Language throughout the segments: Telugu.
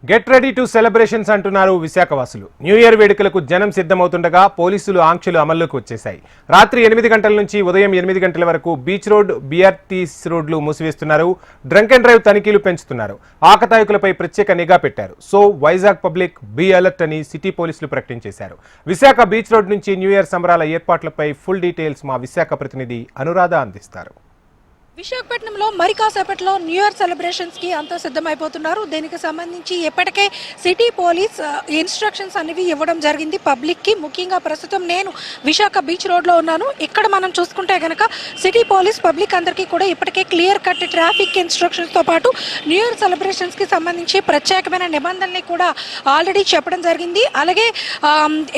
గెట్ రెడీ టు సెలబ్రేషన్స్ అంటున్నారు విశాఖవాసులు. న్యూ ఇయర్ వేడుకలకు జనం సిద్ధమవుతుండగా పోలీసులు ఆంక్షలు అమల్లోకి వచ్చేశాయి. రాత్రి 8 గంటల నుంచి ఉదయం 8 గంటల వరకు బీచ్ రోడ్, బీఆర్టీసీ రోడ్లు మూసివేస్తున్నారు. డ్రంక్ అండ్ డ్రైవ్ తనిఖీలు పెంచుతున్నారు. ఆకతాయికులపై ప్రత్యేక నిఘా పెట్టారు. So Vizag public be alert అని సిటీ పోలీసులు ప్రకటించేశారు. విశాఖ బీచ్ రోడ్ నుంచి న్యూ ఇయర్ సంబరాల ఏర్పాట్లపై ఫుల్ డీటెయిల్స్ మా విశాఖ ప్రతినిధి అనురాధ అందిస్తారు. విశాఖపట్నంలో మరి కాసేపట్లో న్యూ ఇయర్ సెలబ్రేషన్స్ కి అంతా సిద్ధమైపోతున్నారు. దీనికి సంబంధించి ఇప్పటికే సిటీ పోలీస్ ఇన్స్ట్రక్షన్స్ అనేవి ఇవ్వడం జరిగింది పబ్లిక్ కి. ముఖ్యంగా ప్రస్తుతం నేను విశాఖ బీచ్ రోడ్ లో ఉన్నాను. ఇక్కడ మనం చూసుకుంటే గనక సిటీ పోలీస్ పబ్లిక్ అందరికీ కూడా ఇప్పటికే క్లియర్ కట్ ట్రాఫిక్ ఇన్స్ట్రక్షన్స్ తో పాటు న్యూ ఇయర్ సెలబ్రేషన్స్ కి సంబంధించి ప్రత్యేకమైన నిబంధనల్ని కూడా ఆల్రెడీ చెప్పడం జరిగింది. అలాగే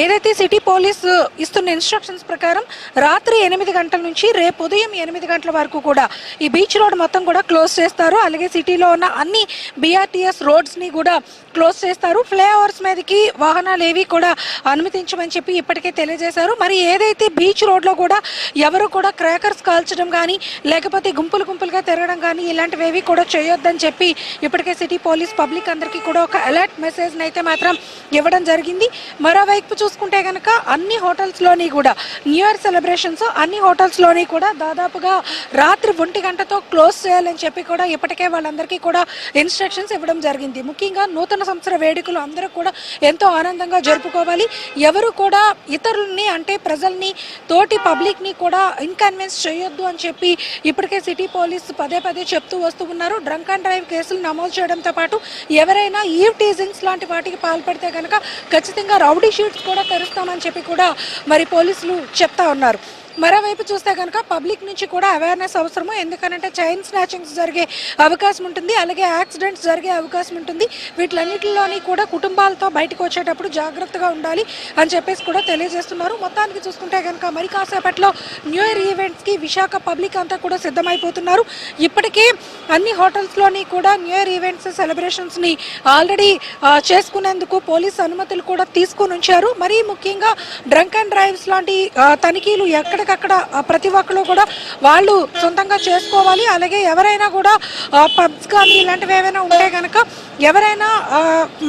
ఏదైతే సిటీ పోలీస్ ఇస్తున్న ఇన్స్ట్రక్షన్స్ ప్రకారం రాత్రి 8 గంటల నుంచి రేపు ఉదయం 8 గంటల వరకు కూడా ఈ బీచ్ రోడ్ మొత్తం కూడా క్లోజ్ చేస్తారు. అలాగే సిటీలో ఉన్న అన్ని బీఆర్టీఎస్ రోడ్స్ ని కూడా క్లోజ్ చేస్తారు. ఫ్లైఓవర్స్ మీదకి వాహనాలు ఏవి కూడా అనుమతించమని చెప్పి ఇప్పటికే తెలియజేశారు. మరి ఏదైతే బీచ్ రోడ్ లో కూడా ఎవరు కూడా క్రాకర్స్ కాల్చడం కానీ లేకపోతే గుంపులుగా తిరగడం కానీ ఇలాంటివి ఏవి కూడా చేయొద్దని చెప్పి ఇప్పటికే సిటీ పోలీస్ పబ్లిక్ అందరికీ కూడా ఒక అలర్ట్ మెసేజ్ అయితే మాత్రం ఇవ్వడం జరిగింది. మరోవైపు చూసుకుంటే కనుక అన్ని హోటల్స్ లోని కూడా న్యూ ఇయర్ సెలబ్రేషన్స్ అన్ని హోటల్స్ లోని కూడా దాదాపుగా రాత్రి 1 గంటతో క్లోజ్ చేయాలని చెప్పి కూడా ఇప్పటికే వాళ్ళందరికీ కూడా ఇన్స్ట్రక్షన్స్ ఇవ్వడం జరిగింది. ముఖ్యంగా నూతన సంవత్సర వేడుకలు అందరూ కూడా ఎంతో ఆనందంగా జరుపుకోవాలి. ఎవరు కూడా ఇతరులని అంటే ప్రజల్ని తోటి పబ్లిక్ ని కూడా ఇన్కన్వీన్స్ చేయొద్దు అని చెప్పి ఇప్పటికే సిటీ పోలీస్ పదే చెప్తూ వస్తూ ఉన్నారు. డ్రంక్ అండ్ డ్రైవ్ కేసులు నమోదు చేయడంతో పాటు ఎవరైనా ఈవ్ టీజింగ్స్ లాంటి వాటికి పాల్పడితే కనుక ఖచ్చితంగా రౌడీ షీట్స్ కూడా తెరుస్తామని చెప్పి కూడా మరి పోలీసులు చెప్తా ఉన్నారు. మరోవైపు చూస్తే కనుక పబ్లిక్ నుంచి కూడా అవేర్నెస్ అవసరము. ఎందుకంటే చైన్ స్నాచింగ్స్ జరిగే అవకాశం ఉంటుంది, అలాగే యాక్సిడెంట్స్ జరిగే అవకాశం ఉంటుంది. వీటిలన్నిటిలోని కూడా కుటుంబాలతో బయటకు వచ్చేటప్పుడు జాగ్రత్తగా ఉండాలి అని చెప్పేసి కూడా తెలియజేస్తున్నారు. మొత్తానికి చూసుకుంటే కనుక మరి కాసేపట్లో న్యూ ఇయర్ ఈవెంట్స్కి విశాఖ పబ్లిక్ అంతా కూడా సిద్ధమైపోతున్నారు. ఇప్పటికే అన్ని హోటల్స్లోని కూడా న్యూ ఇయర్ ఈవెంట్స్ సెలబ్రేషన్స్ని ఆల్రెడీ చేసుకునేందుకు పోలీస్ అనుమతులు కూడా తీసుకుని ఉంచారు. మరీ ముఖ్యంగా డ్రంక్ అండ్ డ్రైవ్స్ లాంటి తనిఖీలు ఎక్కడికక్కడ ప్రతి ఒక్కరు కూడా వాళ్ళు సొంతంగా చేసుకోవాలి. అలాగే ఎవరైనా కూడా పబ్స్ కానీ ఇలాంటివి ఏమైనా ఉంటే కనుక ఎవరైనా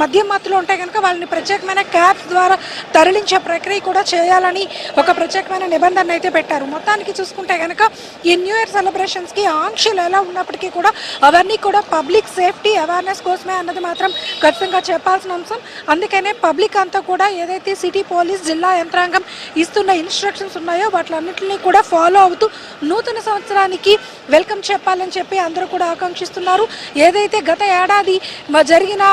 మద్యం మత్తులో ఉంటే కనుక వాళ్ళని ప్రత్యేకమైన క్యాబ్స్ ద్వారా తరలించే ప్రక్రియ కూడా చేయాలని ఒక ప్రత్యేకమైన నిబంధన అయితే పెట్టారు. మొత్తానికి చూసుకుంటే కనుక ఈ న్యూ ఇయర్ సెలబ్రేషన్స్కి ఆంక్షలు ఎలా ఉన్నప్పటికీ కూడా అవన్నీ కూడా పబ్లిక్ సేఫ్టీ అవేర్నెస్ కోసమే అన్నది మాత్రం ఖచ్చితంగా చెప్పాల్సిన అంశం. అందుకనే పబ్లిక్ అంతా కూడా ఏదైతే సిటీ పోలీస్ జిల్లా యంత్రాంగం ఇస్తున్న ఇన్స్ట్రక్షన్స్ ఉన్నాయో వాటిలన్నింటినీ కూడా ఫాలో అవుతూ నూతన సంవత్సరానికి వెల్కమ్ చెప్పాలని చెప్పి అందరూ కూడా ఆకాంక్షిస్తున్నారు. ఏదైతే గత ఏడాది జరిగిన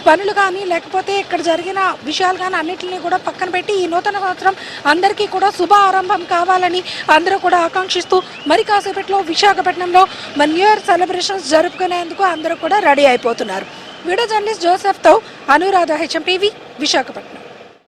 పనులు కానీ లేకపోతే ఇక్కడ జరిగిన విషయాలు కానీ అన్నింటినీ కూడా పక్కన పెట్టి ఈ నూతన సంవత్సరం అందరికీ కూడా శుభ ఆరంభం కావాలని అందరూ కూడా ఆకాంక్షిస్తూ మరి కాసేపట్లో విశాఖపట్నంలో న్యూ ఇయర్ సెలబ్రేషన్స్ జరుపుకునేందుకు అందరూ కూడా రెడీ అయిపోతున్నారు. వీడియో జర్నలిస్ట్ జోసెఫ్తో అనురాధ, HM టీవీ, విశాఖపట్నం.